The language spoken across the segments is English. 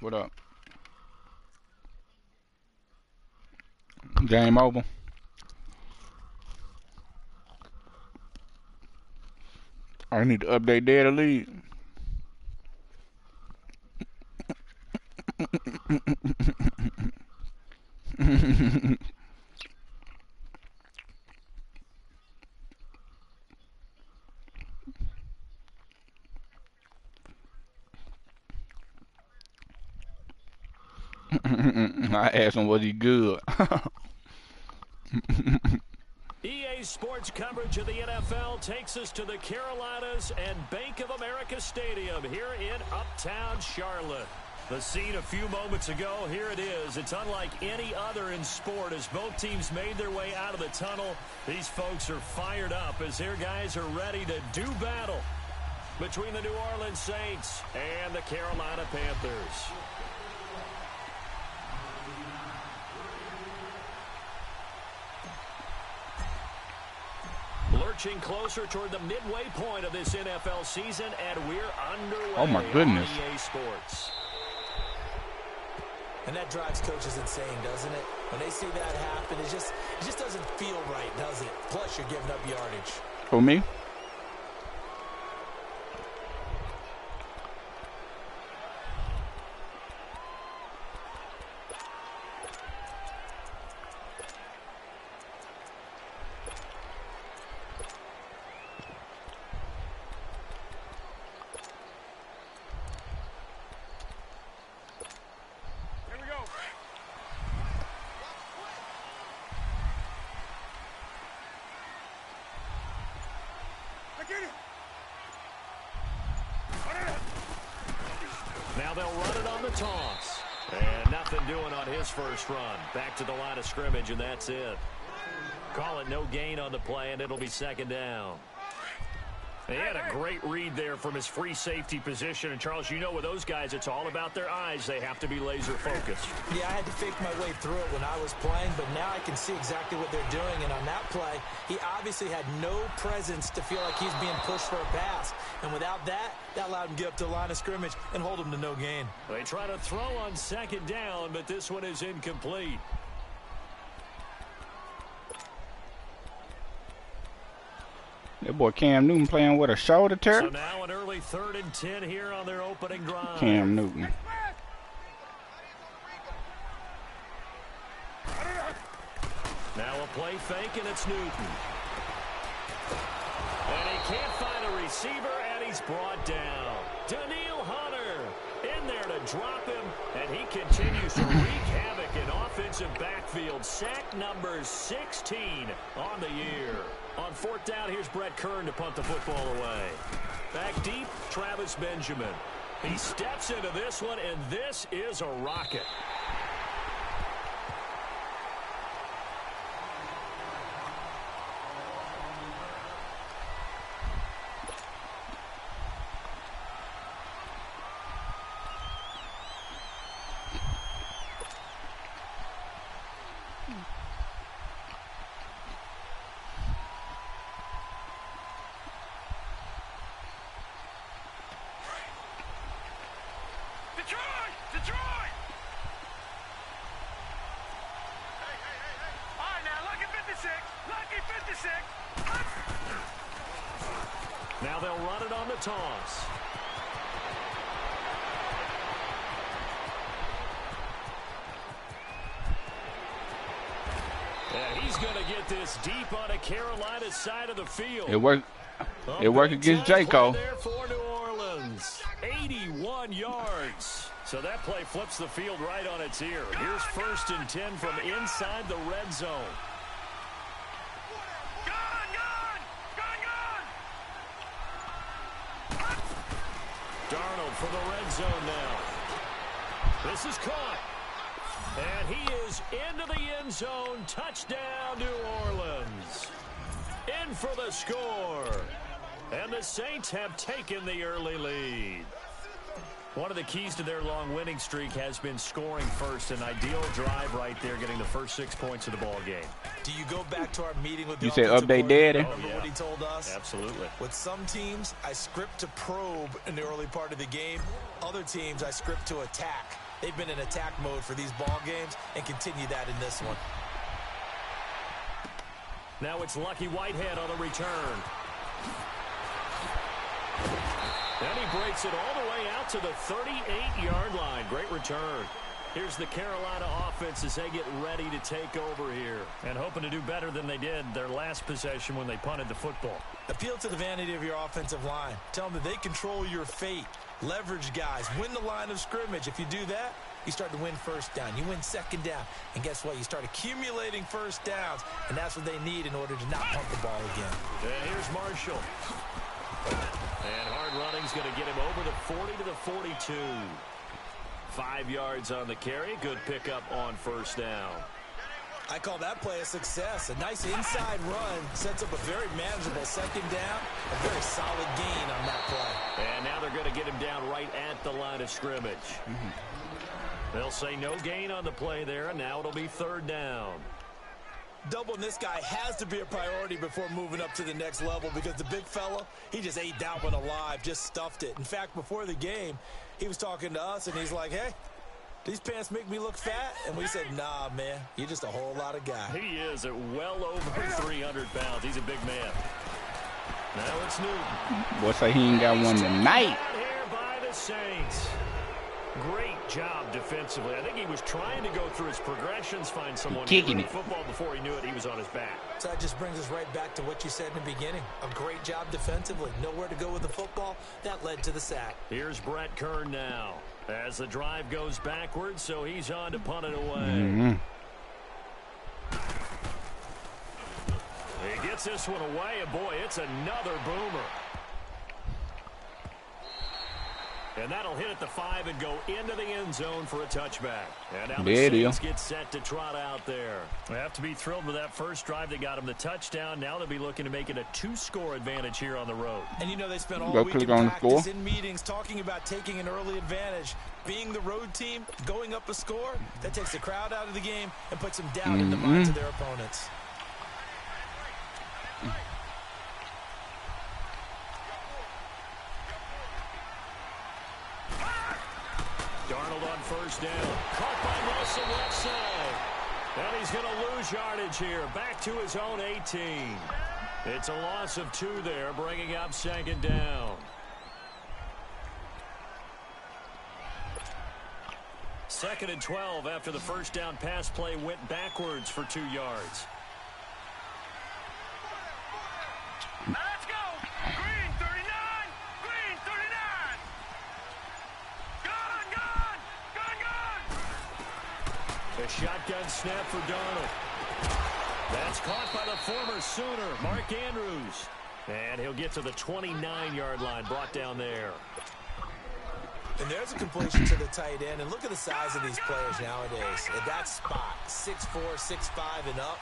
What up? Game over. I need to update data lead. I asked him, was he good? EA Sports coverage of the NFL takes us to the Carolinas and Bank of America Stadium here in Uptown Charlotte. The scene a few moments ago, here it is. It's unlike any other in sport as both teams made their way out of the tunnel. These folks are fired up as their guys are ready to do battle between the New Orleans Saints and the Carolina Panthers. Lurching closer toward the midway point of this NFL season, and we're underway. Oh my goodness. On EA Sports. And that drives coaches insane, doesn't it? When they see that happen, it just doesn't feel right, does it? Plus, you're giving up yardage. For me? Now they'll run it on the toss. And nothing doing on his first run. Back to the line of scrimmage, and that's it. Call it no gain on the play, and it'll be second down. He had a great read there from his free safety position. And, Charles, you know with those guys, it's all about their eyes. They have to be laser-focused. Yeah, I had to fake my way through it when I was playing, but now I can see exactly what they're doing. And on that play, he obviously had no presence to feel like he's being pushed for a pass. And without that, that allowed him to get up to the line of scrimmage and hold him to no gain. They try to throw on second down, but this one is incomplete. That boy Cam Newton playing with a shoulder tear. So now an early 3rd and 10 here on their opening drive. Cam Newton. Now a play fake, and it's Newton. And he can't find a receiver, and he's brought down. Daniil Hunter in there to drop him, and he continues to wreak havoc in offensive backfield. Sack number 16 on the year. On 4th down, here's Brett Kern to punt the football away. Back deep, Travis Benjamin. He steps into this one, and this is a rocket. Now they'll run it on the toss. And he's going to get this deep on a Carolina side of the field. It worked. It worked against Jaco. There for New Orleans, 81 yards. So that play flips the field right on its ear. Here's 1st and 10 from inside the red zone. Darnold for the red zone now. This is caught. And he is into the end zone. Touchdown, New Orleans. In for the score. And the Saints have taken the early lead. One of the keys to their long winning streak has been scoring first. An ideal drive right there, getting the first 6 points of the ball game. Do you go back to our meeting with the You say offensive update daddy? Remember what he told us? Absolutely. With some teams, I script to probe in the early part of the game. Other teams, I script to attack. They've been in attack mode for these ball games and continue that in this one. Now it's Lucky Whitehead on the return. And he breaks it all the way out to the 38-yard line. Great return. Here's the Carolina offense as they get ready to take over here. And hoping to do better than they did their last possession when they punted the football. Appeal to the vanity of your offensive line. Tell them that they control your fate. Leverage guys. Win the line of scrimmage. If you do that, you start to win first down. You win second down. And guess what? You start accumulating first downs. And that's what they need in order to not punt the ball again. And here's Marshall. And hard running's going to get him over the 40 to the 42. 5 yards on the carry. Good pickup on first down. I call that play a success. A nice inside run sets up a very manageable second down. A very solid gain on that play. And now they're going to get him down right at the line of scrimmage. They'll say no gain on the play there, and now it'll be third down. Doubling this guy has to be a priority before moving up to the next level because the big fella, he just ate that one alive, just stuffed it. In fact, before the game, he was talking to us, and he's like, hey, these pants make me look fat? And we said, nah, man, you're just a whole lot of guy. He is at well over 300 pounds. He's a big man. Now it's Newton. Boy, say he ain't got one tonight. Out here by the Saints. Great job defensively. I think he was trying to go through his progressions, find someone kicking to football before he knew it. He was on his back. So that just brings us right back to what you said in the beginning. A great job defensively. Nowhere to go with the football. That led to the sack. Here's Brett Kern now as the drive goes backwards, so he's on to punt it away. He gets this one away, and boy, it's another boomer. And that'll hit at the 5 and go into the end zone for a touchback. And now the Saints get set to trot out there. They have to be thrilled with that first drive. They got him the touchdown. Now they'll be looking to make it a 2-score advantage here on the road. And you know they spent all week in practice in meetings talking about taking an early advantage. Being the road team, going up a score, that takes the crowd out of the game and puts them down in the minds of their opponents. Darnold on first down. Caught by Wilson left side. And he's going to lose yardage here. Back to his own 18. It's a loss of 2 there, bringing up second down. Second and 12 after the first down pass play went backwards for 2 yards. Let's go. Green 39. Green 39. A shotgun snap for Darnold. That's caught by the former Sooner, Mark Andrews. And he'll get to the 29-yard line, brought down there. And there's a completion to the tight end. And look at the size of these players nowadays. At that spot, 6'4", 6'5", and up.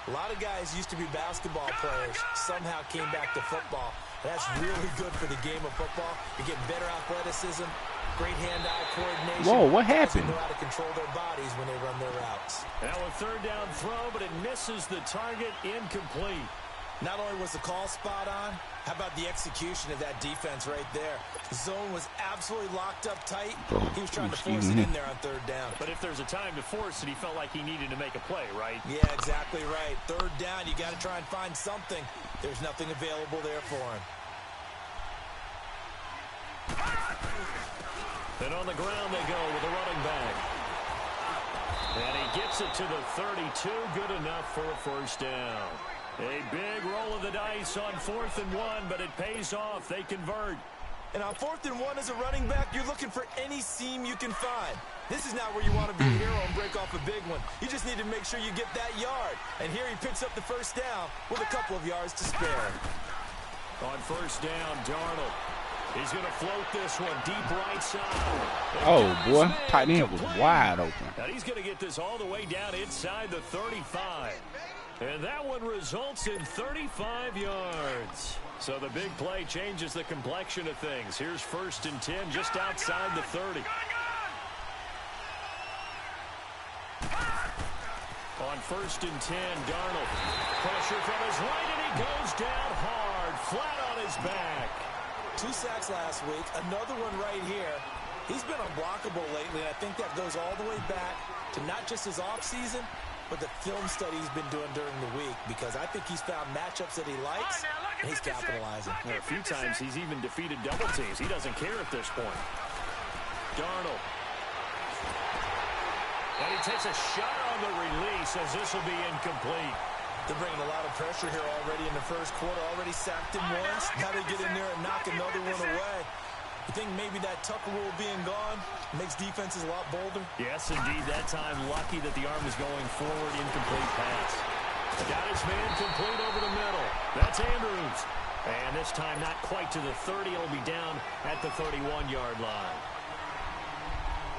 A lot of guys used to be basketball players, somehow came back to football. That's really good for the game of football. You're getting better athleticism, great hand-eye coordination. Whoa, what happened? They know how to control their bodies when they run their routes. Now a third down throw, but it misses the target, incomplete. Not only was the call spot on, how about the execution of that defense right there? The zone was absolutely locked up tight. He was trying to force it in there on third down. But if there's a time to force it, he felt like he needed to make a play, right? Yeah, exactly right. Third down, you got to try and find something. There's nothing available there for him. And on the ground they go with a running back. And he gets it to the 32. Good enough for a first down. A big roll of the dice on 4th and 1, but it pays off. They convert. And on 4th and 1 as a running back, you're looking for any seam you can find. This is not where you want to be a hero and break off a big one. You just need to make sure you get that yard. And here he picks up the first down with a couple of yards to spare. On first down, Darnold. He's going to float this one deep right side. Oh, boy. Tight end was wide open. And he's going to get this all the way down inside the 35. And that one results in 35 yards. So the big play changes the complexion of things. Here's 1st and 10 just outside the 30. On 1st and 10, Darnold. Pressure from his right, and he goes down hard, flat on his back. 2 sacks last week, another one right here. He's been unblockable lately, and I think that goes all the way back to not just his offseason, but the film study he's been doing during the week, because I think he's found matchups that he likes, and he's capitalizing. A few times he's even defeated double teams. He doesn't care at this point. Darnold. And he takes a shot on the release as this will be incomplete. They're bringing a lot of pressure here already in the first quarter. Already sacked him once. Now they get in there and knock another one away. You think maybe that Tucker rule being gone makes defenses a lot bolder? Yes, indeed. That time, lucky that the arm was going forward. Incomplete pass. Got his man complete over the middle. That's Andrews. And this time, not quite to the 30. It'll be down at the 31-yard line.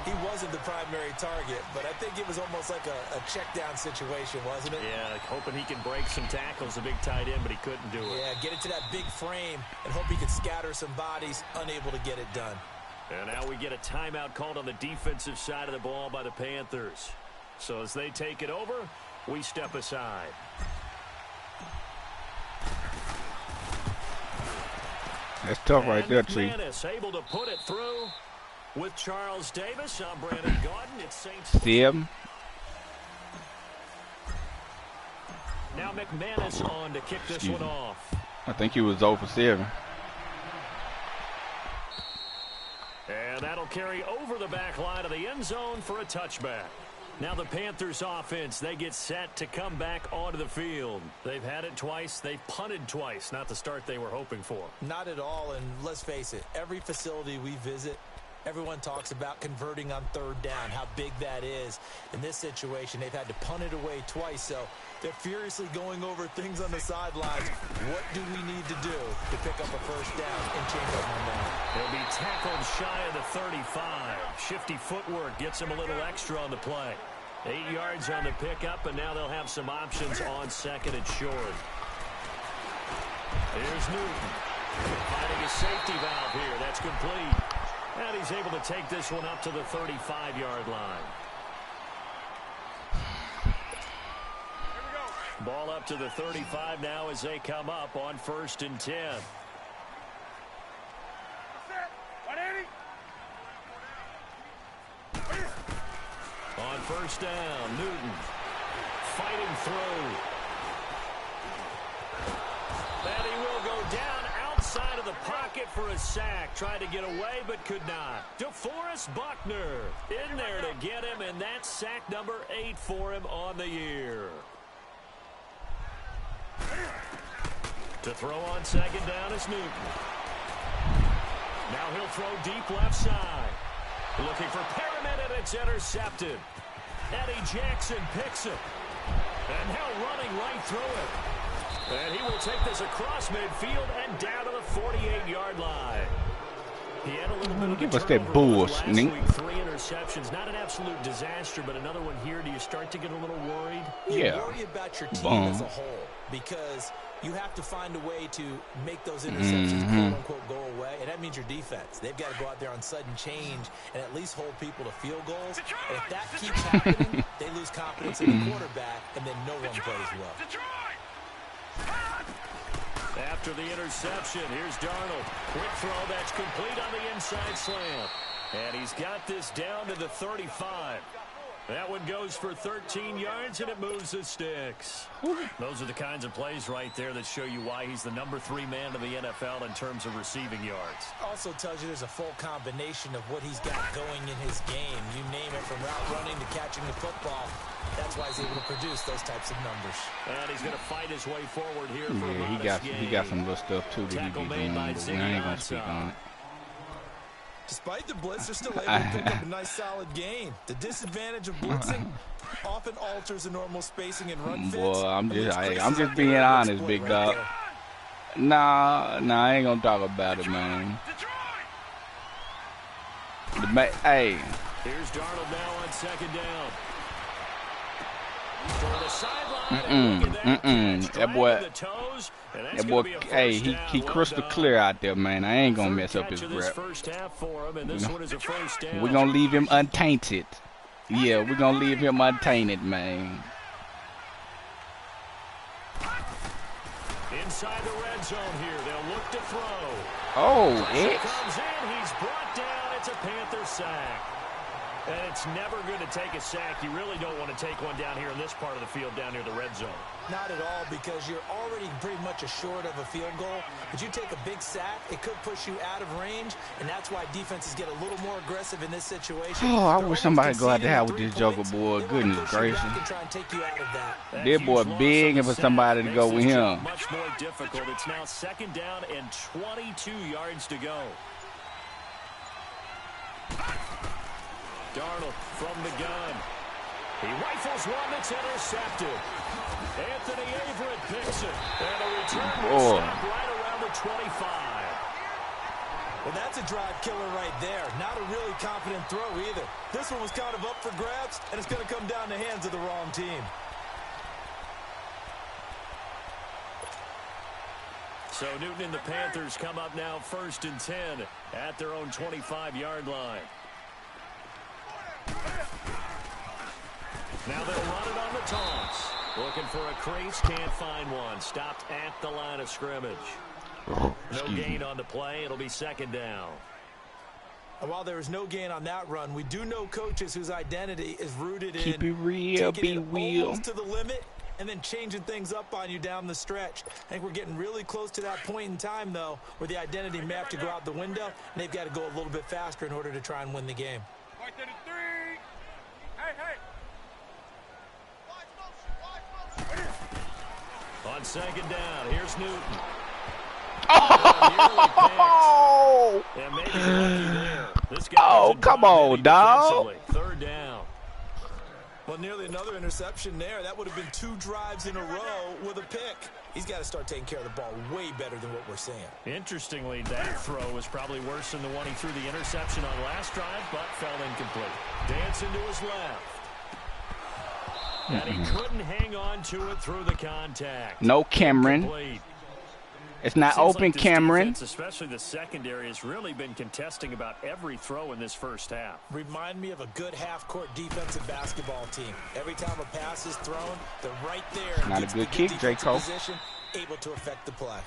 He wasn't the primary target, but I think it was almost like a check-down situation, wasn't it? Yeah, hoping he can break some tackles, a big tight end, but he couldn't do it. Yeah, get it to that big frame and hope he could scatter some bodies, unable to get it done. And now we get a timeout called on the defensive side of the ball by the Panthers. So as they take it over, we step aside. That's tough right there, Chief. Able to put it through. With Charles Davis, I'm Brandon Gaudin. It's Saints. Sim. Now McManus on to kick this one off. I think he was 0 for 7. And that'll carry over the back line of the end zone for a touchback. Now the Panthers offense, they get set to come back onto the field. They've had it twice. They've punted twice. Not the start they were hoping for. Not at all, and let's face it, every facility we visit, everyone talks about converting on third down, how big that is. In this situation, they've had to punt it away twice, so they're furiously going over things on the sidelines. What do we need to do to pick up a first down and change up momentum? They'll be tackled shy of the 35. Shifty footwork gets them a little extra on the play. 8 yards on the pickup, and now they'll have some options on second and short. Here's Newton. Finding a safety valve here. That's complete. And he's able to take this one up to the 35-yard line. Ball up to the 35 now as they come up on 1st and 10. On 1st down, Newton fighting through. And he will go down outside of the pocket for a sack. Tried to get away, but could not. DeForest Buckner in there to get him, and that's sack number 8 for him on the year. To throw on 2nd down is Newton. Now he'll throw deep left side. Looking for Perriman, and it's intercepted. Eddie Jackson picks it. And now running right through it. And he will take this across midfield and down to the 48-yard line. He had a little bit of give us that boost, last week. 3 interceptions. Not an absolute disaster, but another one here. Do you start to get a little worried? Yeah. You worry about your team as a whole, because you have to find a way to make those interceptions quote-unquote go away, and that means your defense. They've got to go out there on sudden change and at least hold people to field goals. And if that keeps happening, they lose confidence in the quarterback, and then no one plays well. After the interception, here's Darnold. Quick throw that's complete on the inside slant. And he's got this down to the 35. That one goes for 13 yards, and it moves the sticks. Those are the kinds of plays right there that show you why he's the number 3 man in the NFL in terms of receiving yards. Also tells you there's a full combination of what he's got going in his game. You name it, from route running to catching the football. That's why he's able to produce those types of numbers. And he's going to fight his way forward here for he got some little stuff too that he be doing, but we ain't gonna speak on it. Despite the blitz, they're still able to pick up a nice solid gain. The disadvantage of blitzing often alters the normal spacing and run fits. Boy, I'm just being honest, big dog. Nah, I ain't gonna talk about it, man. Hey. Here's Darnold now on 2nd down. That boy, hey, he crystal clear out there, man. I ain't gonna mess up his rep. We're gonna leave him untainted. Yeah, we're gonna leave him untainted, man. Inside the red zone here, they'll look to throw. Oh, X comes in, he's brought down it's a Panther sack. And it's never going to take a sack. You really don't want to take one down here in this part of the field, down near the red zone. Not at all, because you're already pretty much assured of a field goal. But you take a big sack, it could push you out of range, and that's why defenses get a little more aggressive in this situation. Oh, I wish somebody go out there with this joker, boy. Goodness gracious. This boy big, and for somebody to go with him. Much more difficult. It's now 2nd down and 22 yards to go. Darnold from the gun. He rifles one that's intercepted. Anthony Averett picks it. And a return will stop right around the 25. Well, that's a drive killer right there. Not a really confident throw either. This one was kind of up for grabs, and it's going to come down the hands of the wrong team. So Newton and the Panthers come up now 1st and 10 at their own 25-yard line. Now they'll run it on the taunts. Looking for a crease, can't find one. Stopped at the line of scrimmage. No gain on the play. It'll be 2nd down. And while there is no gain on that run, we do know coaches whose identity is rooted in keep it real, be real. Almost to the limit and then changing things up on you down the stretch. I think we're getting really close to that point in time, though, where the identity may have to go out the window, and they've got to go a little bit faster in order to try and win the game. On 2nd down, here's Newton. Oh! And maybe lucky there. This guy Come on, dog. 3rd down. Well, nearly another interception there. That would have been 2 drives in a row with a pick. He's got to start taking care of the ball way better than what we're seeing. Interestingly, that throw was probably worse than the one he threw the interception on last drive, but fell incomplete. Dancing to his left. And he couldn't hang on to it through the contact. No, Cameron. Incomplete. It's not Seems open, like this Cameron. Defense, especially the secondary, has really been contesting about every throw in this first half. Remind me of a good half-court defensive basketball team. Every time a pass is thrown, they're right there. Not a good kick, Draco. Able to affect the play.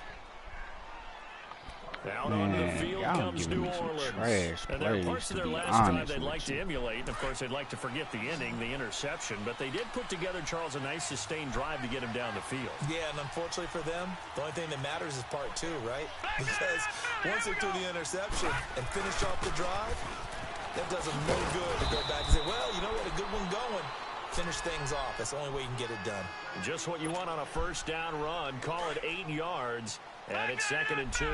Out onto the field comes New Orleans. And there are parts of their last drive they'd like to emulate. And, of course, they'd like to forget the ending, the interception. But they did put together, Charles, a nice sustained drive to get him down the field. Yeah, and unfortunately for them, the only thing that matters is part 2, right? Because once they threw the interception and finished off the drive, that does them no good to go back and say, well, you know, we had a good one going. Finish things off. That's the only way you can get it done. Just what you want on a 1st down run. Call it 8 yards. And it's 2nd and 2.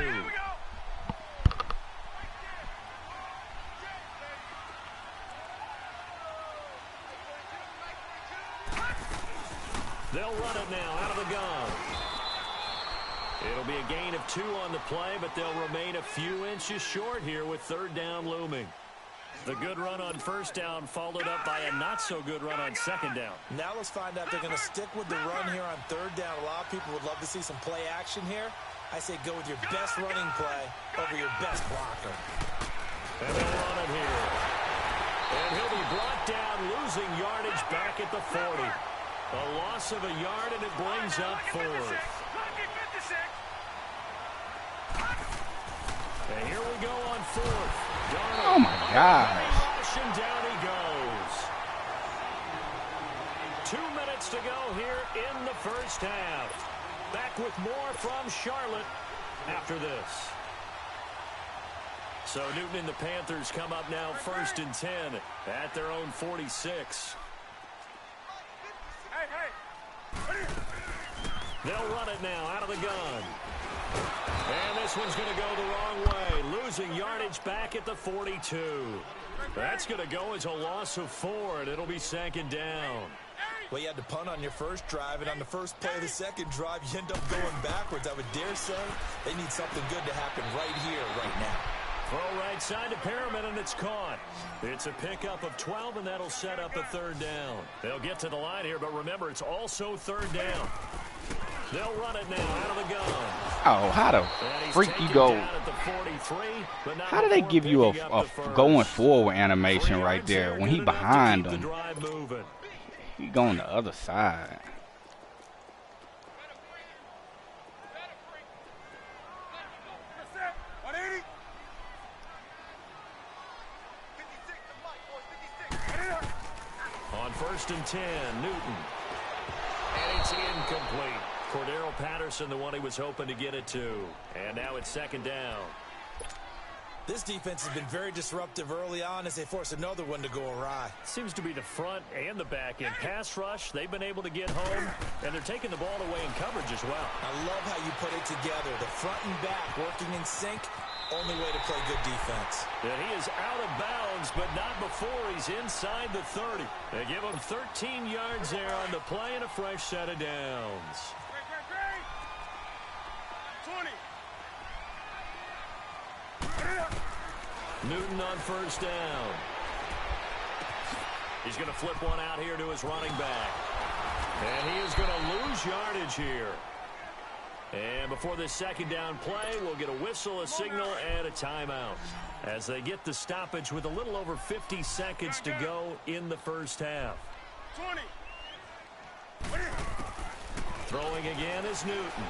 They'll run it now out of the gun. It'll be a gain of 2 on the play, but they'll remain a few inches short here with 3rd down looming. The good run on 1st down followed up by a not-so-good run on 2nd down. Now let's find out if they're going to stick with the run here on 3rd down. A lot of people would love to see some play action here. I say go with your best running play over your best blocker. And they'll run it here. And he'll be brought down, losing yardage back at the 40. A loss of a yard, and it brings up 4th. And here we go on 4th. Darnold. Oh, my gosh. And down he goes. 2 minutes to go here in the first half. Back with more from Charlotte after this. So Newton and the Panthers come up now 1st and 10 at their own 46. They'll run it now out of the gun. And this one's going to go the wrong way. Losing yardage back at the 42. That's going to go as a loss of 4, and it'll be 2nd down. Well, you had to punt on your first drive, and on the first play of the second drive, you end up going backwards. I would dare say they need something good to happen right here, right now. Throw right side to Perriman, and it's caught. It's a pickup of 12, and that'll set up a 3rd down. They'll get to the line here, but remember, it's also 3rd down. They'll run it now out of the gun. Oh, how the freak you go? How do they give you a going forward animation right there when he behind them? He going the other side. first and 10. Newton. And it's incomplete. Cordero Patterson, the one he was hoping to get it to. And now it's second down. This defense has been very disruptive early on as they force another one to go awry. Seems to be the front and the back end. Pass rush, they've been able to get home, and they're taking the ball away in coverage as well. I love how you put it together. The front and back working in sync. Only way to play good defense. And he is out of bounds, but not before he's inside the 30. They give him 13 yards there on the play and a fresh set of downs. 20. Newton on first down. He's going to flip one out here to his running back. And he is going to lose yardage here. And before this second down play, we'll get a whistle, a signal, and a timeout as they get the stoppage with a little over 50 seconds to go in the first half. 20. Throwing again is Newton.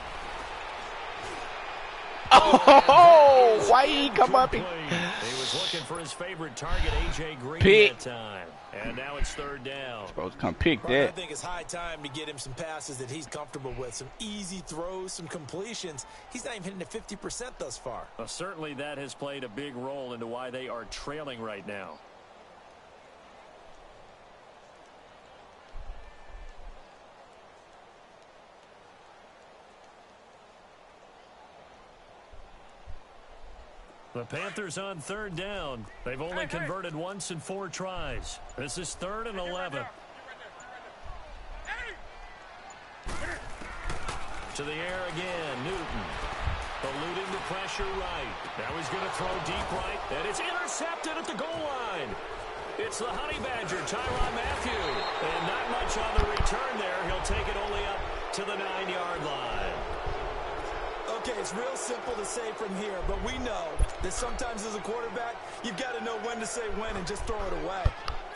Oh, why he come up? He was looking for his favorite target, A.J. Green, Pick. that time. And now it's third down. Supposed to come pick I that. think it's high time to get him some passes that he's comfortable with. Some easy throws, some completions. He's not even hitting at 50% thus far. Well, certainly that has played a big role into why they are trailing right now. The Panthers on third down. They've only converted once in 4 tries. This is 3rd and 11. To the air again, Newton. Eluding the pressure right. Now he's going to throw deep right, and it's intercepted at the goal line. It's the Honey Badger, Tyrann Mathieu. And not much on the return there. He'll take it only up to the 9-yard line. Okay, it's real simple to say from here, but we know that sometimes as a quarterback, you've got to know when to say when and just throw it away.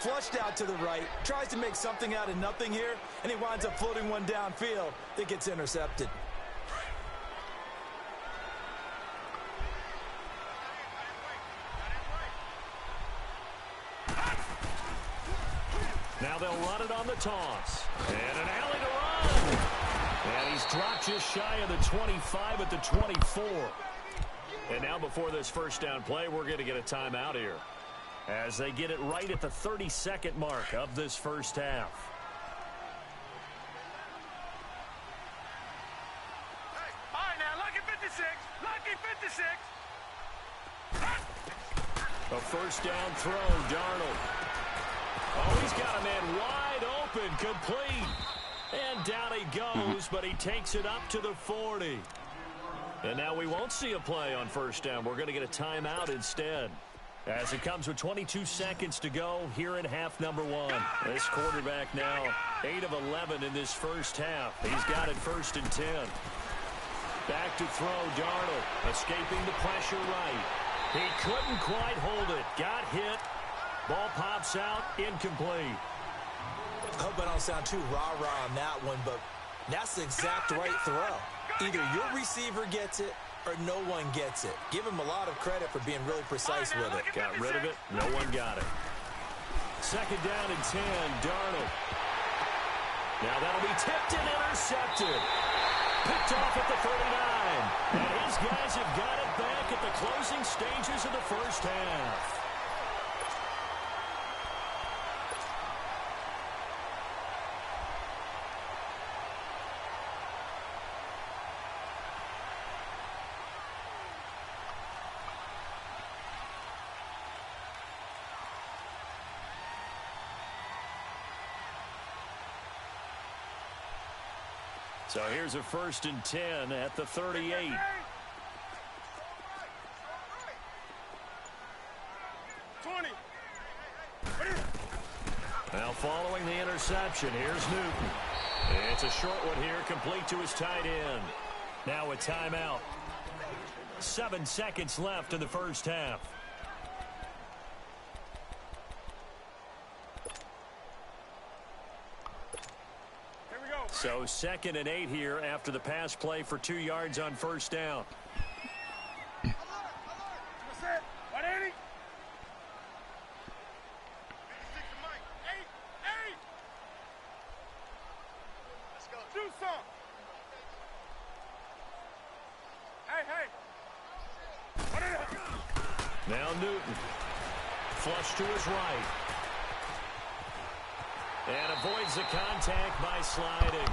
Flushed out to the right, tries to make something out of nothing here, and he winds up floating one downfield that gets intercepted. Now they'll run it on the toss. And an alley to run. And he's dropped just shy of the 25 at the 24. And now before this first down play, we're going to get a timeout here as they get it right at the 32nd mark of this first half. Hey, all right now, lucky 56. Lucky 56. A first down throw, Darnold. Oh, he's got a man wide open, complete. And down he goes, but he takes it up to the 40. And now we won't see a play on first down. We're going to get a timeout instead. As it comes with 22 seconds to go here in half number 1. This quarterback now 8 of 11 in this first half. He's got it 1st and 10. Back to throw, Darnold. Escaping the pressure right. He couldn't quite hold it. Got hit. Ball pops out, incomplete. I hope I don't sound too rah-rah on that one, but that's the exact right throw. Either your receiver gets it or no one gets it. Give him a lot of credit for being really precise with it. Got rid of it. No one got it. Second down and 10, Darnold. Now that'll be tipped and intercepted. Picked off at the 39. And his guys have got it back at the closing stages of the first half. So here's a 1st and 10 at the 38. Now following the interception, here's Newton. It's a short one here, complete to his tight end. Now a timeout. 7 seconds left in the first half. So 2nd and 8 here after the pass play for 2 yards on first down. some. Hey. Now Newton. Flush to his right. And avoids the contact by sliding.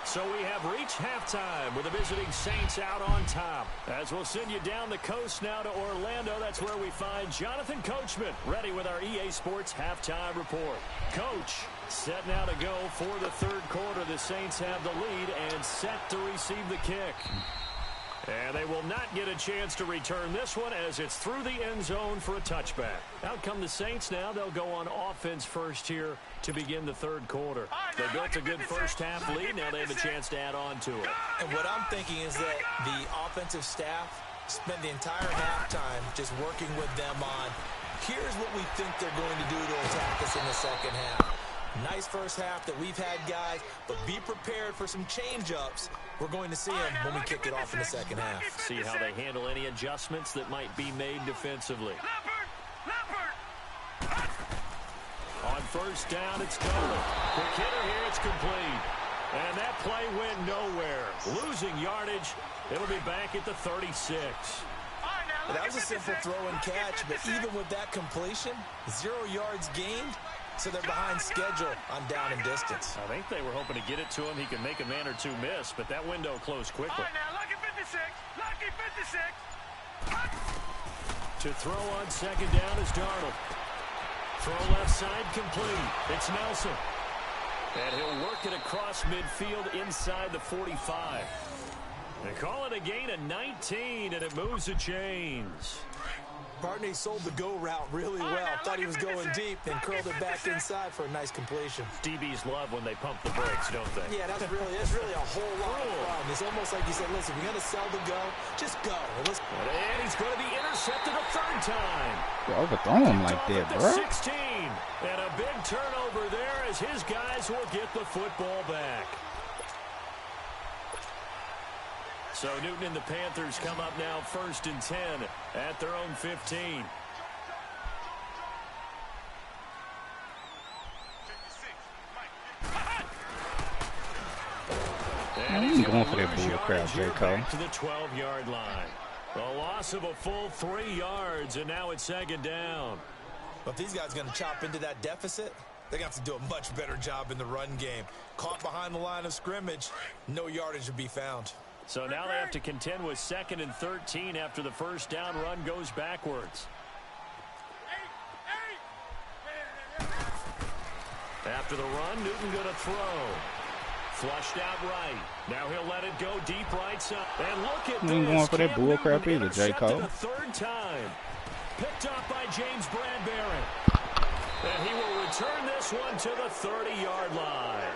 So we have reached halftime with the visiting Saints out on top. As we'll send you down the coast now to Orlando, that's where we find Jonathan Coachman ready with our EA Sports halftime report. Coach, set now to go for the third quarter. The Saints have the lead and set to receive the kick. And they will not get a chance to return this one as it's through the end zone for a touchback. Out come the Saints now. They'll go on offense first here to begin the third quarter. They built a good first half lead. Now they have a chance to add on to it. And what I'm thinking is that the offensive staff spent the entire halftime just working with them on, here's what we think they're going to do to attack us in the second half. Nice first half that we've had, guys, but be prepared for some change-ups. We're going to see them when we kick it off in the second half. See how they handle any adjustments that might be made defensively. On first down, it's Dolan. Quick hitter here, it's complete. And that play went nowhere. Losing yardage. It'll be back at the 36. Well, that was a simple throw and catch, but even with that completion, 0 yards gained. So they're behind schedule on down and distance. I think they were hoping to get it to him. He could make a man or two miss, but that window closed quickly. Lucky 56. Lucky 56. To throw on second down is Darnold. Throw left side complete. It's Nelson. And he'll work it across midfield inside the 45. They call it a gain of 19, and it moves the chains. Barney sold the go route really well. Thought he was going deep, then curled it back inside for a nice completion. DBs love when they pump the brakes, don't they? Yeah, that's really a whole lot of fun. It's almost like you said, listen, we're going to sell the go. Just go. And he's going to be intercepted a third time. You overthrow him like that, bro. 16. And a big turnover there as his guys will get the football back. So Newton and the Panthers come up now 1st and 10 at their own 15. And he's going for that bull crap, J. Cole. To the 12-yard line. A loss of a full 3 yards, and now it's second down. But if these guys are going to chop into that deficit, they're going to have to do a much better job in the run game. Caught behind the line of scrimmage, no yardage to be found. So now they have to contend with 2nd and 13 after the first down run goes backwards. After the run, Newton going to throw. Flushed out right. Now he'll let it go deep right side. And look at this. Ain't going for that bull crap either, J. Cole. A third time. Picked up by James Bradbury. And he will return this one to the 30-yard line.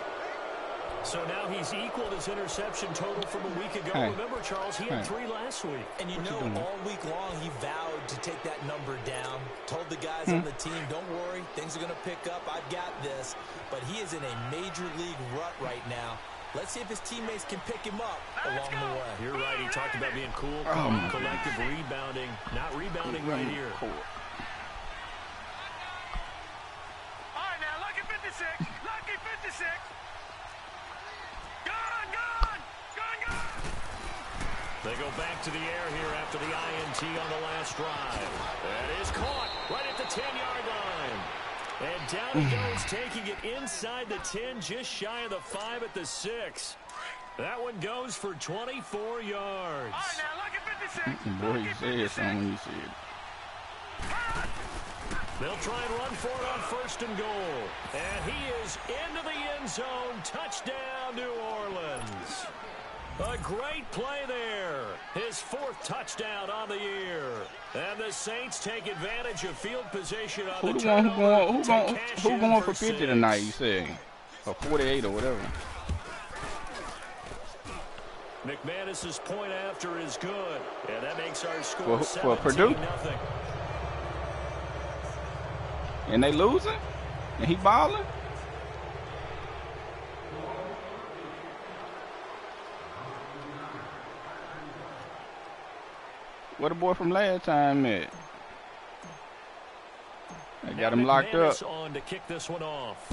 So now he's equaled his interception total from a week ago. Hey. Remember, Charles, he had 3 last week. And you know, all week long, he vowed to take that number down. Told the guys on the team, don't worry, things are going to pick up. I've got this. But he is in a major league rut right now. Let's see if his teammates can pick him up along the way. You're right. He talked about being cool, calm, collective, rebounding. Not rebounding right here. All right, now, lucky 56. Lucky 56. They go back to the air here after the INT on the last drive. That is caught right at the 10-yard line. And down he goes, taking it inside the 10, just shy of the 5 at the 6. That one goes for 24 yards. All right, now, lucky 56. Boy, you said something when you see it. They'll try and run for it on 1st and goal. And he is into the end zone. Touchdown, New Orleans. A great play there. His 4th touchdown on the year. And the Saints take advantage of field position on the turnover. Who going for 50 tonight, you say? Or 48 or whatever. McManus's point after is good. And that makes our score for Purdue? 17-0. And they losing? And he balling? What the boy from last time at? They got him locked up. On to kick this one off.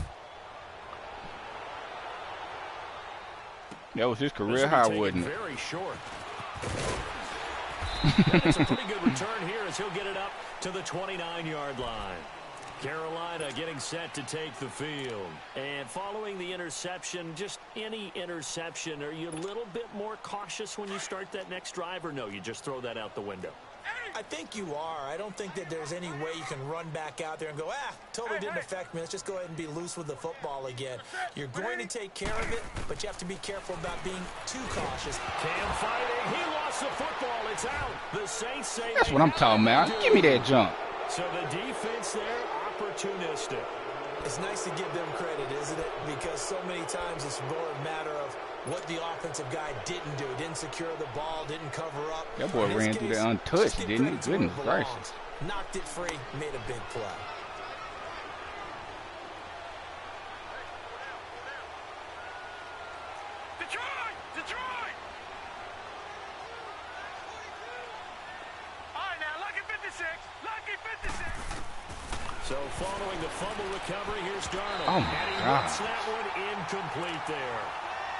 That was his career high, wasn't it? Very short. It's a pretty good return here as he'll get it up to the 29-yard line. Carolina getting set to take the field. And following the interception, just any interception, are you a little bit more cautious when you start that next drive, or no, you just throw that out the window? I think you are. I don't think that there's any way you can run back out there and go, totally didn't affect me. Let's just go ahead and be loose with the football again. You're going to take care of it, but you have to be careful about being too cautious. Cam fighting. He lost the football. It's out. The Saints say that's what I'm talking about. Give me that jump. So the defense there, opportunistic. It's nice to give them credit, isn't it? Because so many times it's more a matter of what the offensive guy didn't do. Didn't secure the ball, didn't cover up. That boy ran through there untouched, didn't he? Goodness gracious. Knocked it free, made a big play. Detroit! All right, now, lucky 56. Lucky 56. So following the fumble recovery, here's Darnold. Oh, my and he God. wants that one incomplete there.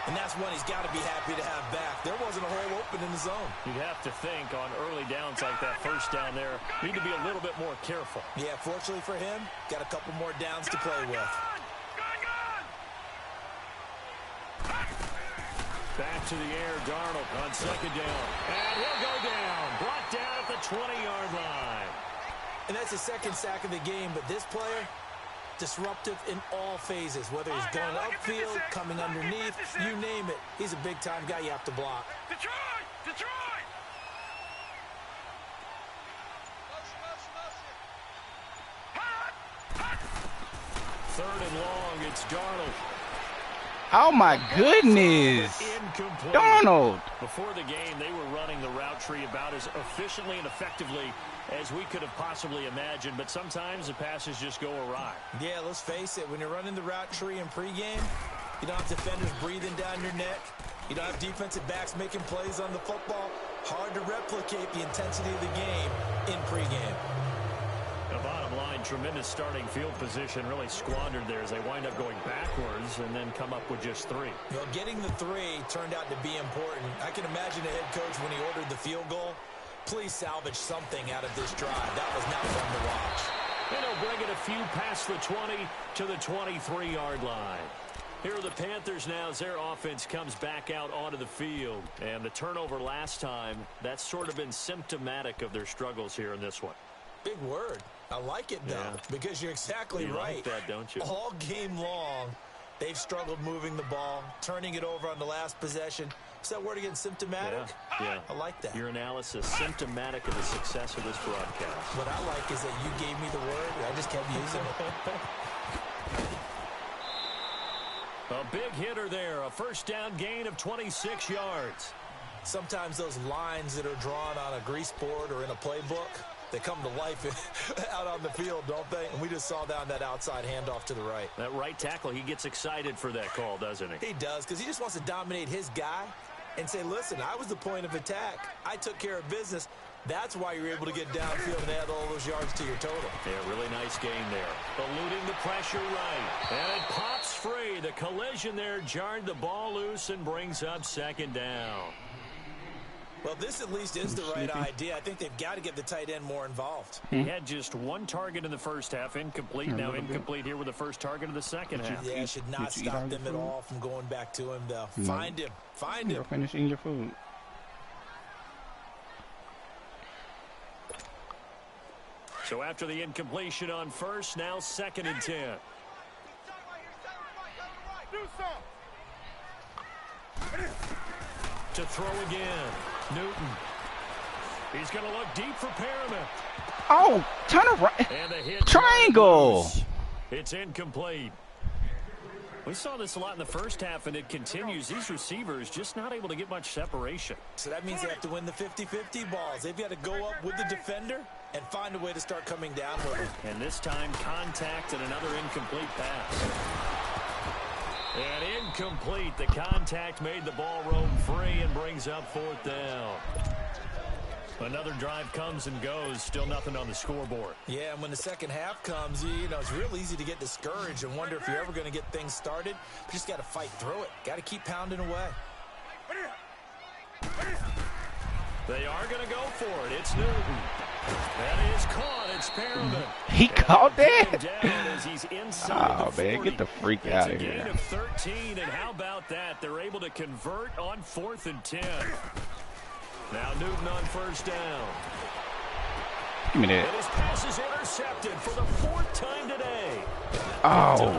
And that's one he's got to be happy to have back. There wasn't a hole open in the zone. You'd have to think on early downs like that, first down there, need to be a little bit more careful. Yeah, fortunately for him, got a couple more downs to play with. Back to the air, Darnold on second down. And he'll go down. Brought down at the 20-yard line. And that's his second sack of the game, but this player, disruptive in all phases, whether he's going upfield, coming underneath, you name it. He's a big-time guy you have to block. Detroit! Third and long, it's Darnold. Oh, my goodness. Incomplete. Darnold. Before the game, they were running the route tree about as efficiently and effectively as we could have possibly imagined, but sometimes the passes just go awry. Yeah, let's face it, when you're running the route tree in pregame, you don't have defenders breathing down your neck. You don't have defensive backs making plays on the football. Hard to replicate the intensity of the game in pregame. The bottom line, tremendous starting field position, really squandered there as they wind up going backwards and then come up with just three. Well, getting the three turned out to be important. I can imagine the head coach when he ordered the field goal. Please salvage something out of this drive. That was not fun to watch. And he'll bring it a few past the 20 to the 23-yard line. Here are the Panthers now as their offense comes back out onto the field. And the turnover last time, that's sort of been symptomatic of their struggles here in this one. Big word. I like it, though, because you're exactly right. Like that, don't you? All game long, they've struggled moving the ball, turning it over on the last possession. Is that word again, symptomatic? Yeah. I like that. Your analysis, symptomatic of the success of this broadcast. What I like is that you gave me the word, and I just kept using it. A big hitter there, a first down gain of 26 yards. Sometimes those lines that are drawn on a grease board or in a playbook, they come to life out on the field, don't they? And we just saw down that outside handoff to the right. That right tackle, he gets excited for that call, doesn't he? He does, because he just wants to dominate his guy and say, listen, I was the point of attack. I took care of business. That's why you're able to get downfield and add all those yards to your total. Yeah, really nice game there. Eluding the pressure right. And it pops free. The collision there jarred the ball loose and brings up second down. Well, this at least is the right idea. I think they've got to get the tight end more involved. He had just one target in the first half, incomplete. Now incomplete here with the first target of the second half. Yeah, should not stop them at all from going back to him, though. Find him. Find him. You're finishing your food. So after the incompletion on first, now second and 10. To throw again. Newton. He's going to look deep for Perriman. Oh, turn around. And a hit. Triangle. It's incomplete. We saw this a lot in the first half, and it continues. These receivers just not able to get much separation. So that means they have to win the 50-50 balls. They've got to go up with the defender and find a way to start coming down with it. And this time, contact and another incomplete pass. And incomplete. The contact made the ball roam free and brings up fourth down. Another drive comes and goes. Still nothing on the scoreboard. Yeah, and when the second half comes, you know, it's real easy to get discouraged and wonder if you're ever going to get things started. You just got to fight through it. Got to keep pounding away. They are going to go for it. It's Newton. That is caught. It's Perriman. He caught that? Oh, man, get the freak out of here. It's a gain of 13, and how about that? They're able to convert on 4th and 10. Now Newton on first down. Give me that. And his pass is intercepted for the 4th time today. Oh.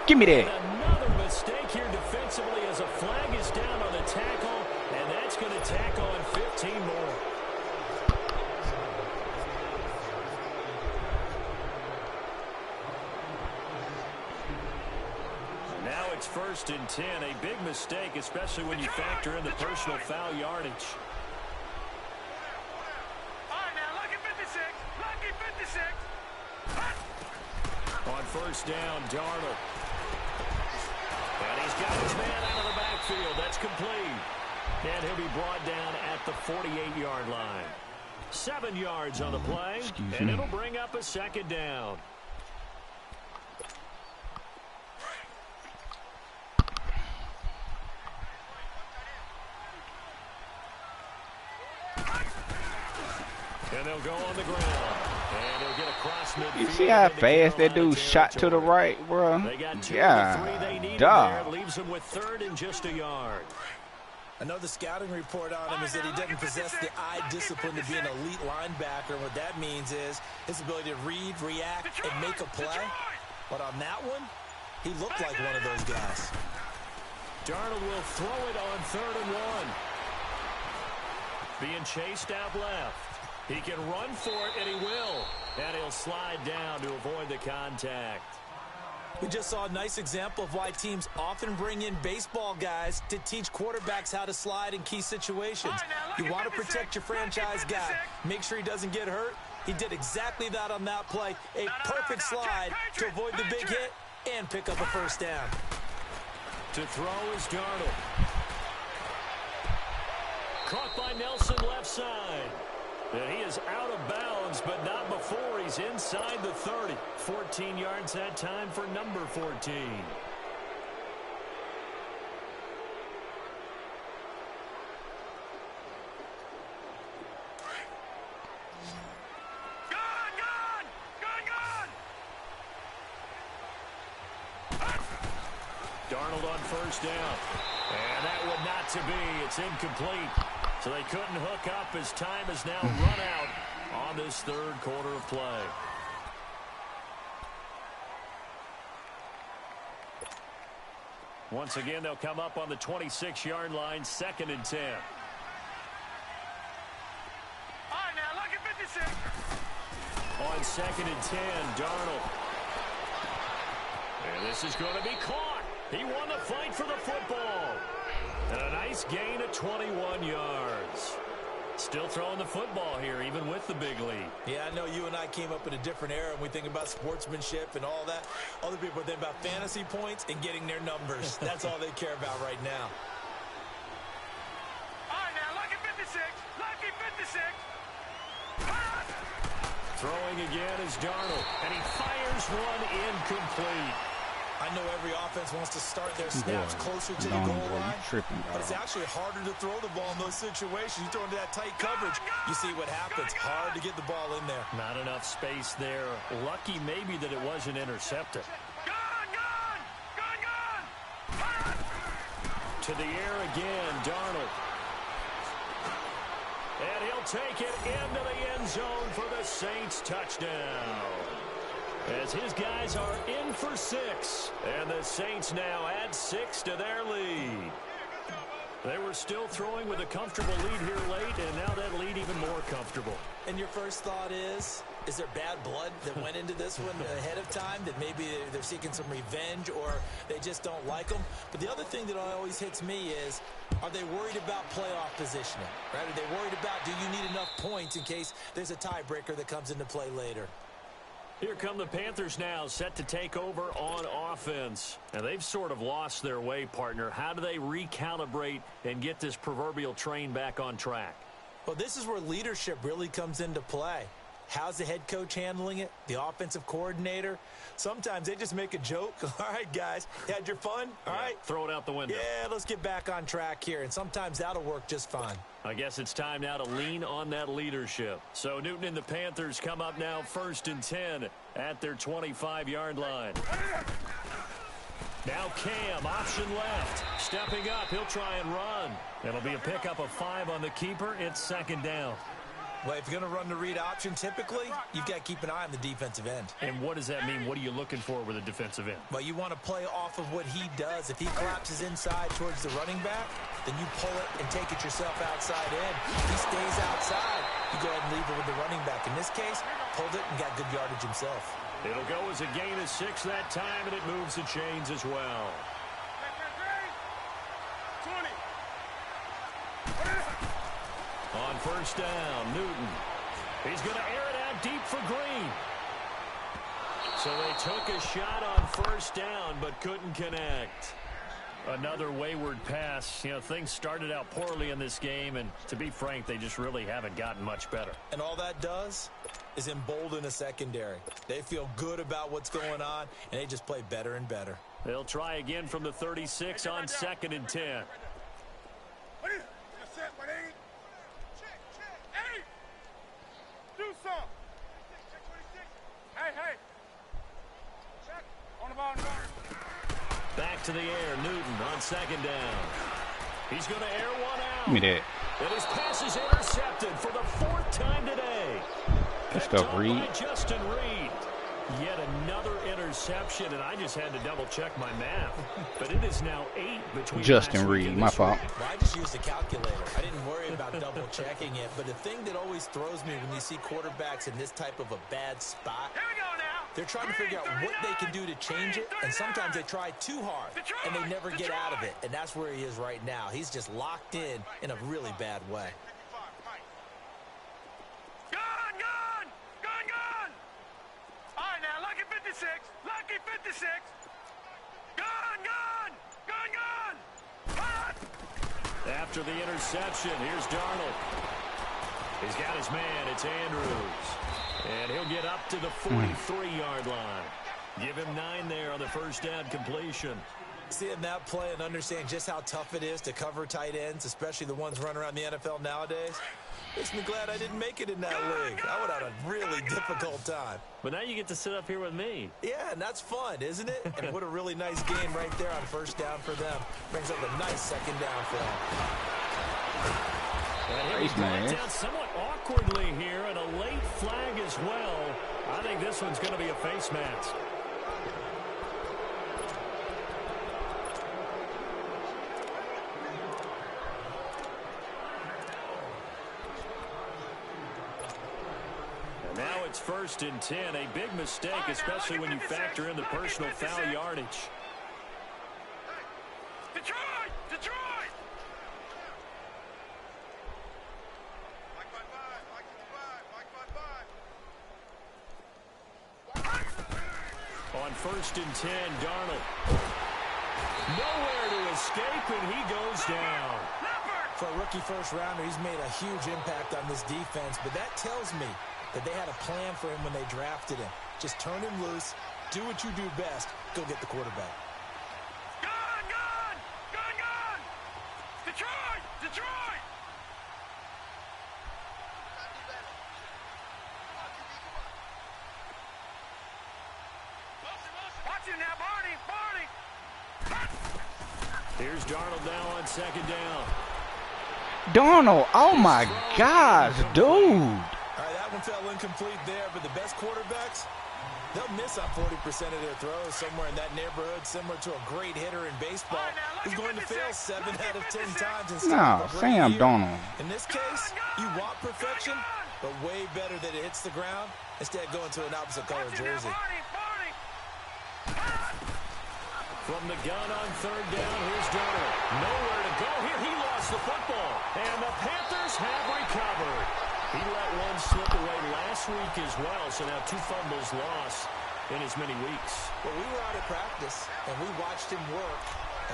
Give me that. Another mistake here defensively as a flag is down on the tackle, and that's going to tack on 15 more. Now it's 1st and 10, a big mistake, especially when you factor in the personal foul yardage. All right, now, lucky 56. Lucky 56. On first down, Darnold. And he's got his man out of the backfield. That's complete. And he'll be brought down at the 48-yard line. 7 yards on the play, and it'll bring up a 2nd down. And they'll go on the ground. And they'll get across midfield. You see how fast that dude shot to the right, bro? Yeah, duh. Leaves him with 3rd and just a yard. I know the scouting report on him is that he doesn't possess the eye discipline to be an elite linebacker. What that means is his ability to read, react, and make a play. But on that one, he looked like one of those guys. Darnold will throw it on 3rd and 1. Being chased out left. He can run for it, and he will. And he'll slide down to avoid the contact. We just saw a nice example of why teams often bring in baseball guys to teach quarterbacks how to slide in key situations. You want to protect your franchise guy. Make sure he doesn't get hurt. He did exactly that on that play. A perfect slide to avoid the big hit and pick up a 1st down. To throw is Darnold. Caught by Nelson left side. And he is out of bounds, but not before he's inside the 30. 14 yards that time for number 14. Darnold on first down. And that would not to be. It's incomplete. So they couldn't hook up as time is now run out on this 3rd quarter of play. Once again, they'll come up on the 26-yard line, 2nd and 10. All right, now, lucky 56. On 2nd and 10, Darnold. And this is going to be caught. He won the fight for the football. And a nice gain of 21 yards. Still throwing the football here, even with the big lead. Yeah, I know you and I came up in a different era, and we think about sportsmanship and all that. Other people think about fantasy points and getting their numbers. That's all they care about right now. All right, now, lucky 56. Lucky 56. Throwing again is Darnold, and he fires one incomplete. I know every offense wants to start their snaps closer to the goal line, but it's actually harder to throw the ball in those situations. You throw into that tight coverage, you see what happens. Hard to get the ball in there. Not enough space there. Lucky maybe that it wasn't intercepted. To the air again, Darnold. And he'll take it into the end zone for the Saints touchdown. As his guys are in for 6. And the Saints now add 6 to their lead. They were still throwing with a comfortable lead here late, and now that lead even more comfortable. And your first thought is there bad blood that went into this one ahead of time, that maybe they're seeking some revenge or they just don't like them? But the other thing that always hits me is, are they worried about playoff positioning? Right? Are they worried about, do you need enough points in case there's a tiebreaker that comes into play later? Here come the Panthers now, set to take over on offense. And they've sort of lost their way, partner. How do they recalibrate and get this proverbial train back on track? Well, this is where leadership really comes into play. How's the head coach handling it? The offensive coordinator? Sometimes they just make a joke. All right, guys, you had your fun? All right. Throw it out the window. Yeah, let's get back on track here, and sometimes that'll work just fine. I guess it's time now to lean on that leadership. So Newton and the Panthers come up now 1st and 10 at their 25-yard line. Now Cam, option left. Stepping up, he'll try and run. It'll be a pickup of 5 on the keeper. It's 2nd down. Well, if you're going to run the read option, typically, you've got to keep an eye on the defensive end. And what does that mean? What are you looking for with a defensive end? Well, you want to play off of what he does. If he collapses inside towards the running back, then you pull it and take it yourself outside in. If he stays outside, you go ahead and leave it with the running back. In this case, pulled it and got good yardage himself. It'll go as a gain of 6 that time, and it moves the chains as well. 20. On 1st down, Newton. He's going to air it out deep for Green. So they took a shot on 1st down, but couldn't connect. Another wayward pass. You know, things started out poorly in this game, and to be frank, they just really haven't gotten much better. And all that does is embolden a secondary. They feel good about what's going on, and they just play better and better. They'll try again from the 36 on 2nd and 10. Do some. Hey. Check. On the ball. Back to the air, Newton on 2nd down. He's going to air one out. Give me that. And his pass is intercepted for the 4th time today. Good stuff, Reed. By Justin Reed. Yet another interception, and I just had to double-check my math. But it is now 8 between Justin Reed, my fault. Well, I just used a calculator. I didn't worry about double-checking it. But the thing that always throws me when you see quarterbacks in this type of a bad spot, Here we go now. they're trying to figure out what they can do to change it, and sometimes they try too hard, and they never get out of it. And that's where he is right now. He's just locked in a really bad way. Gone. All right, now, lucky 56. Lucky 56. Gone. Hot. After the interception, here's Darnold. He's got his man. It's Andrews. And he'll get up to the 43-yard line. Give him 9 there on the 1st down completion. Seeing that play and understand just how tough it is to cover tight ends, especially the ones running around the NFL nowadays, makes me glad I didn't make it in that league. I would have had a really difficult time. But now you get to sit up here with me. Yeah, and that's fun, isn't it? And what a really nice game right there on 1st down for them. Brings up a nice 2nd down for them. And he's down somewhat awkwardly here, and a late flag as well. I think this one's going to be a face mask. And now it's 1st and 10. A big mistake, especially when you factor in the personal foul yardage. Detroit. On 1st and 10, Darnold. Nowhere to escape, and he goes down. For a rookie first-rounder, he's made a huge impact on this defense, but that tells me that they had a plan for him when they drafted him. Just turn him loose, do what you do best, go get the quarterback. Gone. Detroit. Watch him now, Barney. Here's Darnold now on 2nd down. Darnold, oh my gosh, dude. All right, that one fell incomplete there, but the best quarterbacks, they'll miss on 40% of their throws, somewhere in that neighborhood, similar to a great hitter in baseball who's going to fail 7 out of 10 times and still have a great Sam year. Darnold. In this case, you want perfection, but way better that it hits the ground instead of going to an opposite color jersey. From the gun on 3rd down, here's Darnold. Nowhere to go here. He lost the football. And the Panthers have recovered. He let one slip away last week as well, so now 2 fumbles lost in as many weeks. Well, we were out of practice, and we watched him work.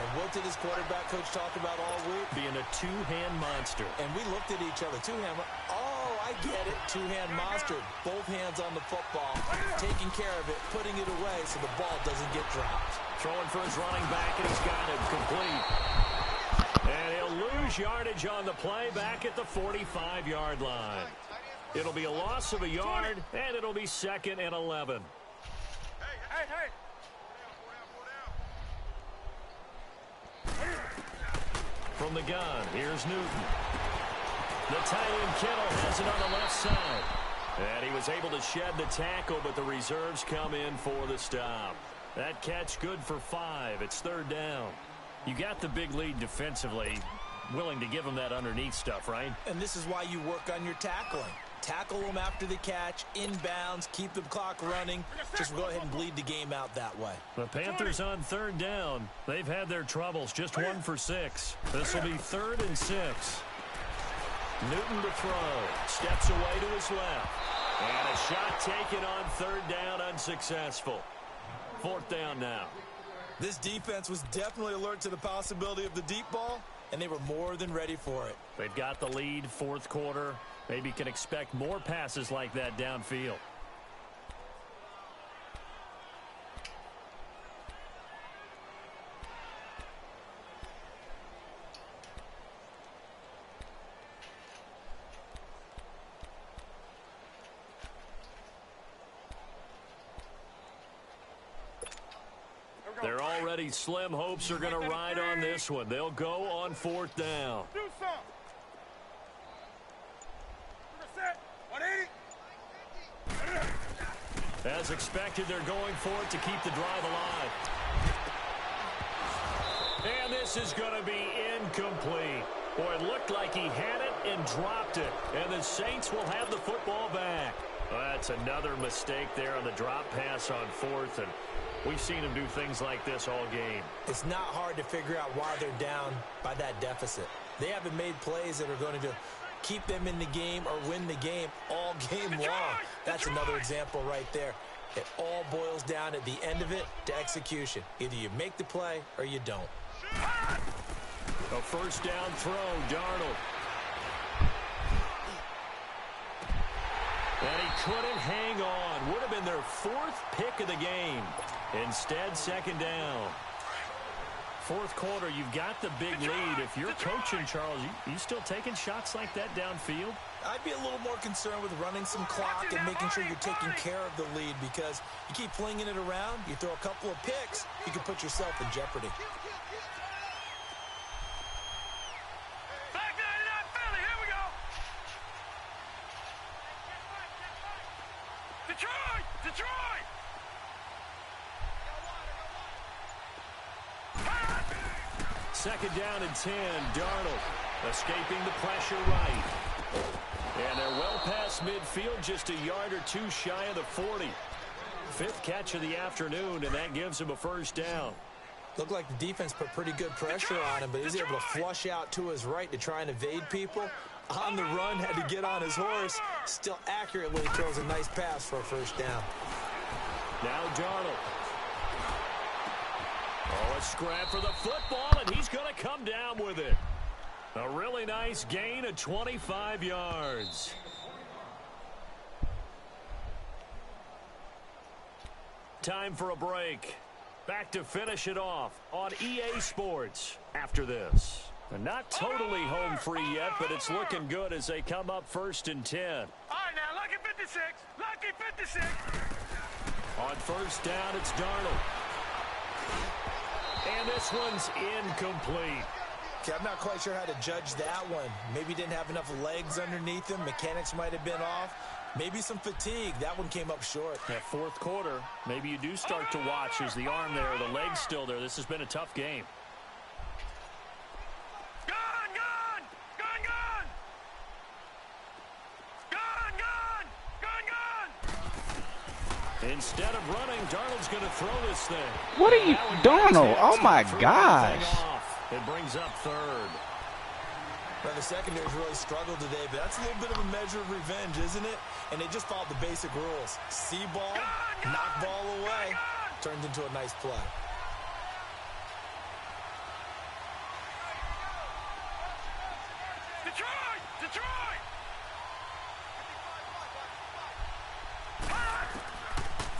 And what did his quarterback coach talk about all week? Being a 2-hand monster. And we looked at each other. 2-hand. Oh, I get it. Two-hand monster. Both hands on the football. Taking care of it, putting it away so the ball doesn't get dropped. Throwing for his running back, and he's got it complete. And he'll lose yardage on the play back at the 45-yard line. It'll be a loss of a yard, and it'll be 2nd and 11. Hey. From the gun, here's Newton. The tight end Kittle has it on the left side. And he was able to shed the tackle, but the reserves come in for the stop. That catch good for 5. It's 3rd down. You got the big lead defensively. Willing to give them that underneath stuff, right? And this is why you work on your tackling. Tackle them after the catch, inbounds, keep the clock running. Just go ahead and bleed the game out that way. The Panthers on 3rd down. They've had their troubles, just 1 for 6. This will be 3rd and 6. Newton to throw. Steps away to his left. And a shot taken on 3rd down, unsuccessful. 4th down now. This defense was definitely alert to the possibility of the deep ball, and they were more than ready for it. They've got the lead, 4th quarter. Maybe can expect more passes like that downfield. They're already slim hopes are going to ride on this one. They'll go on 4th down. Do some. As expected, they're going for it to keep the drive alive. And this is going to be incomplete. Boy, it looked like he had it and dropped it. And the Saints will have the football back. Well, that's another mistake there on the drop pass on 4th. And we've seen him do things like this all game. It's not hard to figure out why they're down by that deficit. They haven't made plays that are going to keep them in the game or win the game all game long. That's another example right there. It all boils down at the end of it to execution. Either you make the play or you don't. A 1st down throw, Darnold. And he couldn't hang on. Would have been their 4th pick of the game. Instead, 2nd down. 4th quarter, you've got the big lead. If you're coaching, Charles, you still taking shots like that downfield? I'd be a little more concerned with running some clock and making sure you're taking care of the lead, because you keep flinging it around, you throw a couple of picks, you can put yourself in jeopardy. Back 99 Philly, here we go. Detroit! 2nd down and 10. Darnold escaping the pressure right. And they're well past midfield, just a yard or 2 shy of the 40. 5th catch of the afternoon, and that gives him a 1st down. Looked like the defense put pretty good pressure on him, but he's able to flush out to his right to try and evade people. On the run, had to get on his horse. Still accurately throws a nice pass for a 1st down. Now Darnold. Oh, a scrap for the football, and he's going to come down with it. A really nice gain of 25 yards. Time for a break. Back to finish it off on EA Sports after this. They're not totally home free yet, but it's looking good as they come up 1st and 10. All right, now, lucky 56. Lucky 56. On 1st down, it's Darnold. And this one's incomplete. Okay, I'm not quite sure how to judge that one. Maybe didn't have enough legs underneath him. Mechanics might have been off. Maybe some fatigue. That one came up short. That 4th quarter, maybe you do start to watch. Is the arm there, the leg's still there. This has been a tough game. Instead of running, Darnold's going to throw this thing. What are you, Darnold? Oh my gosh. It brings up 3rd. Well, the secondary's really struggled today, but that's a little bit of a measure of revenge, isn't it? And they just followed the basic rules. See ball, knock ball away, turned into a nice play. Detroit!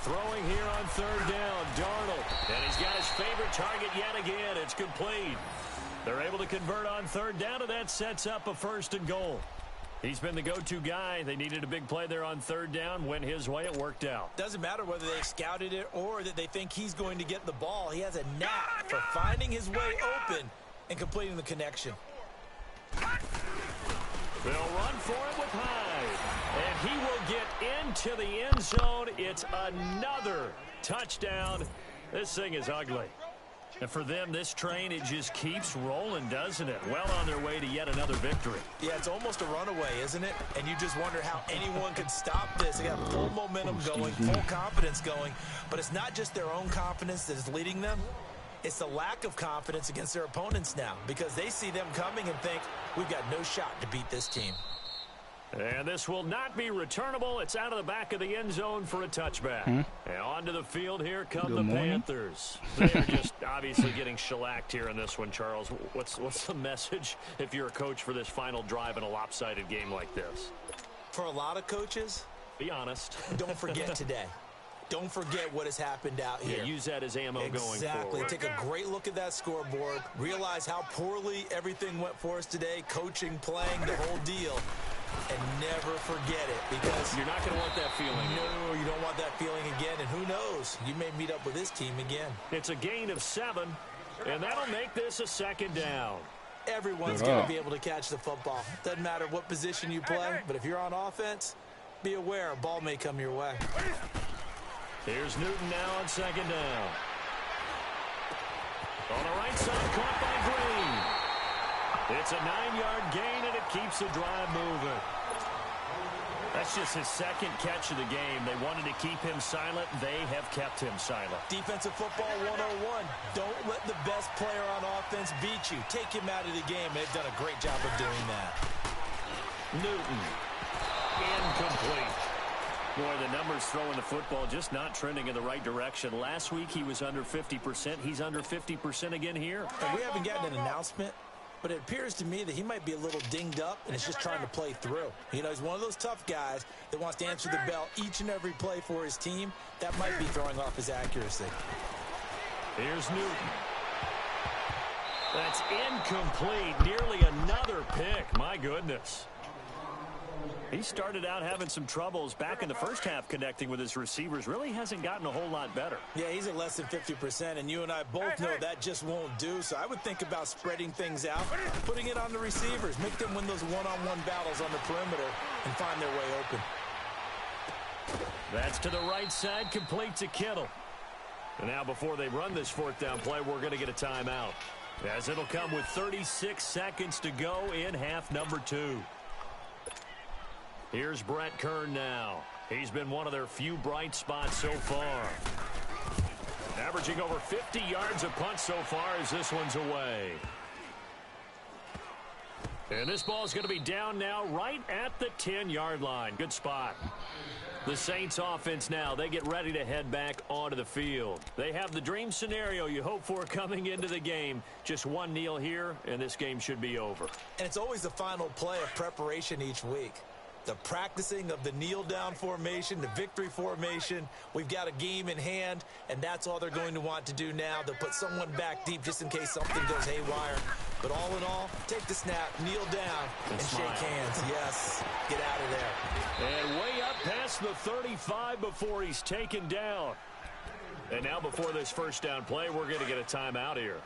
Throwing here on third down, Darnold. And he's got his favorite target yet again. It's complete. They're able to convert on third down, and that sets up a 1st and goal. He's been the go-to guy. They needed a big play there on third down. Went his way. It worked out. Doesn't matter whether they scouted it or that they think he's going to get the ball. He has a knack for finding his way open and completing the connection. They'll run for it with Hyde. And he will get into the end zone. It's another touchdown. This thing is ugly. And for them, this train, it just keeps rolling, doesn't it? Well on their way to yet another victory. Yeah, it's almost a runaway, isn't it? And you just wonder how anyone could stop this. They got full momentum going, full confidence going. But it's not just their own confidence that is leading them. It's the lack of confidence against their opponents now, because they see them coming and think, we've got no shot to beat this team. And this will not be returnable. It's out of the back of the end zone for a touchback. And onto the field here come the Panthers. They're just obviously getting shellacked here in this one, Charles. What's the message if you're a coach for this final drive in a lopsided game like this? For a lot of coaches, be honest. Don't forget today. Don't forget what has happened out here. Yeah, use that as ammo going forward. Exactly. Take a great look at that scoreboard. Realize how poorly everything went for us today. Coaching, playing, the whole deal. And never forget it, because you're not going to want that feeling. No, you don't want that feeling again. And who knows? You may meet up with this team again. It's a gain of 7, and that'll make this a 2nd down. Everyone's going to be able to catch the football. Doesn't matter what position you play, but if you're on offense, be aware a ball may come your way. Here's Newton now on 2nd down. On the right side, caught by Green. It's a 9-yard gain, and it keeps the drive moving. That's just his 2nd catch of the game. They wanted to keep him silent. They have kept him silent. Defensive football 101. Don't let the best player on offense beat you. Take him out of the game. They've done a great job of doing that. Newton. Incomplete. Boy, the numbers throwing the football just not trending in the right direction. Last week he was under 50%. He's under 50% again here. And we haven't gotten an announcement, but it appears to me that he might be a little dinged up and is just trying to play through. You know, he's one of those tough guys that wants to answer the bell each and every play for his team. That might be throwing off his accuracy. Here's Newton. That's incomplete. Nearly another pick. My goodness. He started out having some troubles back in the first half connecting with his receivers. Really hasn't gotten a whole lot better. Yeah, he's at less than 50%, and you and I both know that just won't do. So I would think about spreading things out, putting it on the receivers, make them win those one-on-one battles on the perimeter and find their way open. That's to the right side, complete to Kittle. And now before they run this 4th down play, we're going to get a timeout, as it'll come with 36 seconds to go in half number 2. Here's Brett Kern now. He's been one of their few bright spots so far. Averaging over 50 yards a punt so far as this one's away. And this ball's going to be down now right at the 10-yard line. Good spot. The Saints offense now, they get ready to head back onto the field. They have the dream scenario you hope for coming into the game. Just one kneel here, and this game should be over. And it's always the final play of preparation each week. The practicing of the kneel-down formation, the victory formation. We've got a game in hand, and that's all they're going to want to do now. They'll put someone back deep just in case something goes haywire. But all in all, take the snap, kneel down, and shake hands. Yes, get out of there. And way up past the 35 before he's taken down. And now before this 1st down play, we're going to get a timeout here.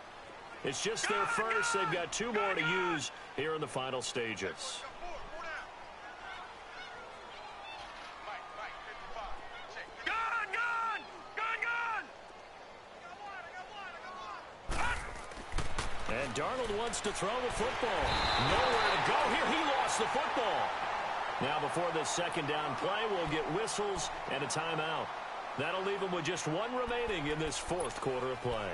It's just their first. They've got 2 more to use here in the final stages. And Darnold wants to throw the football. Nowhere to go here. He lost the football. Now before this 2nd down play, we'll get whistles and a timeout. That'll leave them with just 1 remaining in this 4th quarter of play.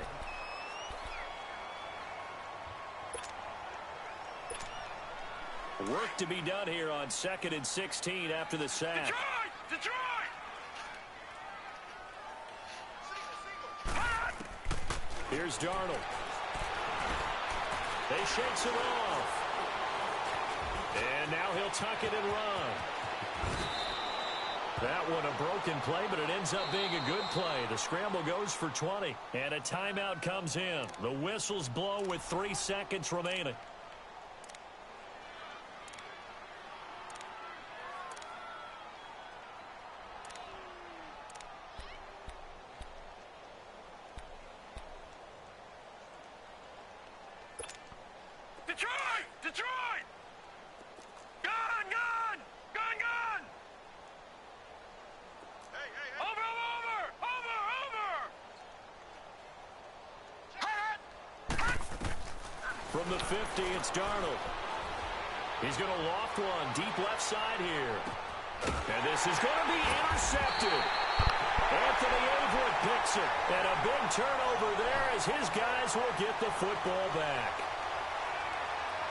Work to be done here on 2nd and 16 after the sack. Detroit! Here's Darnold. They shakes it off. And now he'll tuck it and run. That one a broken play, but it ends up being a good play. The scramble goes for 20, and a timeout comes in. The whistles blow with 3 seconds remaining. Detroit! Detroit! Gun! Gun! Gun! Gun! Hey, hey, hey! Over! Over! Over! Over! From the 50, it's Darnold. He's going to loft one deep left side here. And this is going to be intercepted. Anthony Averett picks it. And a big turnover there as his guys will get the football back.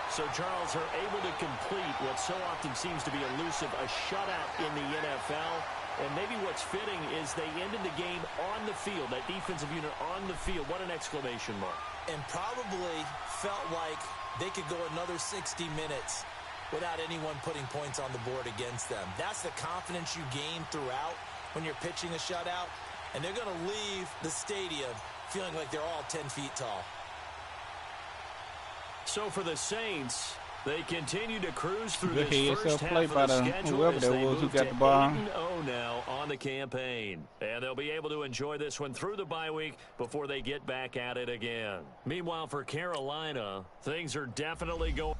So, Charles, are able to complete what so often seems to be elusive, a shutout in the NFL. And maybe what's fitting is they ended the game on the field, that defensive unit on the field. What an exclamation mark. And probably felt like they could go another 60 minutes without anyone putting points on the board against them. That's the confidence you gain throughout when you're pitching a shutout. And they're going to leave the stadium feeling like they're all 10 feet tall. So for the Saints, they continue to cruise through Good this first half play of by the the schedule whoever as that they was who move got to the ball. 8-0 now on the campaign. And they'll be able to enjoy this one through the bye week before they get back at it again. Meanwhile, for Carolina, things are definitely going